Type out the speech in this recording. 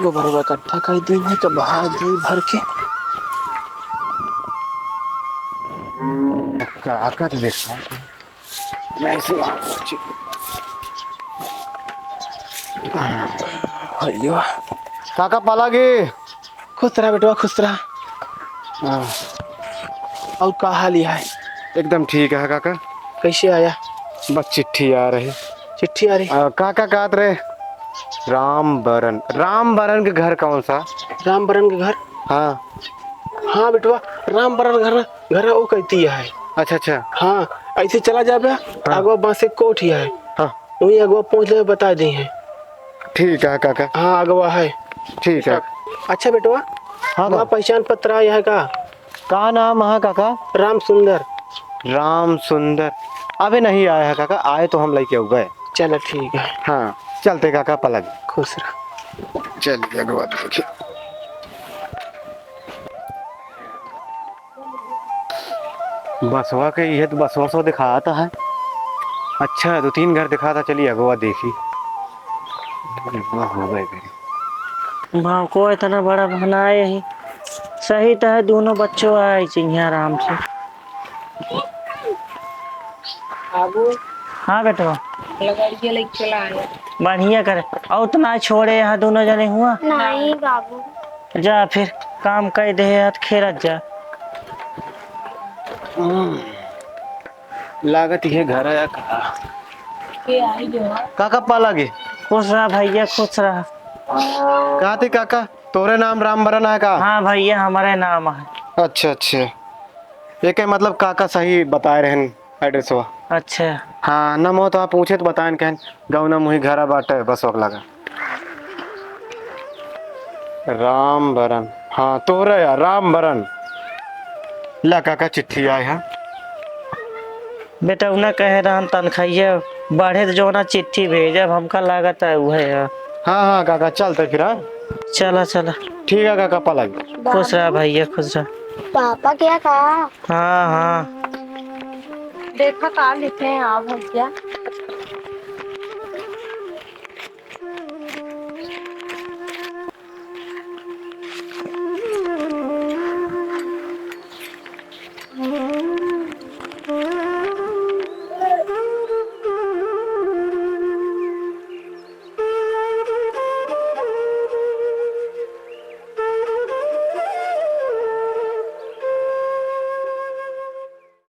गोबर इकट्ठा कर दी है तो बहा दी भर के। आकर देखा मैं इसे अयो काका पाला गे। खुश रहा बेटवा खुश रहा। हाँ, और का हाल है? एकदम ठीक है काका। कैसे आया? बस चिट्ठी आ रही। चिट्ठी आ रही? काका कहत रहे राम बरन के घर कौन सा? राम बरन के घर? हाँ हाँ बेटवा, राम बरन घर घर वो कहती है। अच्छा अच्छा। हाँ ऐसे चला जाबे। हाँ अगवा बांसे कोठी है, हाँ वही अगवा पहुँच ले बता दी है। ठीक है काका। हाँ अगवा है। ठीक है। अच्छा बेटवा, हाँ वहाँ पहचान पत्र आया है का नाम है काका? राम सुंदर। राम सुंदर अबे नहीं आया है काका, आए तो हम लेके गए। चलो ठीक है। हाँ चलते काका पलक। खुश रह। चलिए अगवा देखिए। बसवा के ये तो बसवा सो दिखाता है। अच्छा 2-3 घर दिखाता, चलिए अगवा देखी। हो गए भाव को इतना बड़ा बनाए ही सही तो है। दोनों बच्चों आए चाहिए आराम से। बाबू हाँ बेटा लगड़िए लेके चला आया। बढ़िया करे। और उतना छोड़े यहाँ दोनों जने हुआ नहीं बाबू। जा फिर काम कर दे हाथ खेरत जा। लागत ये घर आया का। के आई जो काका पाला गे। खुश रहा भैया खुश रहा। कहा थे काका तोरे नाम राम बरन है का? हाँ भैया हमारे नाम है। अच्छा अच्छा, ये क्या मतलब काका सही बताए रहन एड्रेस हुआ। अच्छा हाँ न मो तो आप पूछे तो बताएं कहन गाँव ना मुही घर बाटे बस वक्त लगा। राम बरन, हाँ तोरे यार राम बरन। ला काका चिट्ठी आए है। बेटा उन्हें कहे रहा तनखाइया बढ़े तो जो ना चिट्ठी भेजब हमका लागत है वह है। हाँ हाँ काका चलते फिर। हाँ चला चला। ठीक है काका पलक। खुश रहा भैया खुश रहा। पापा क्या कहा? हाँ हाँ देखा कहा लिखे हैं आप भैया।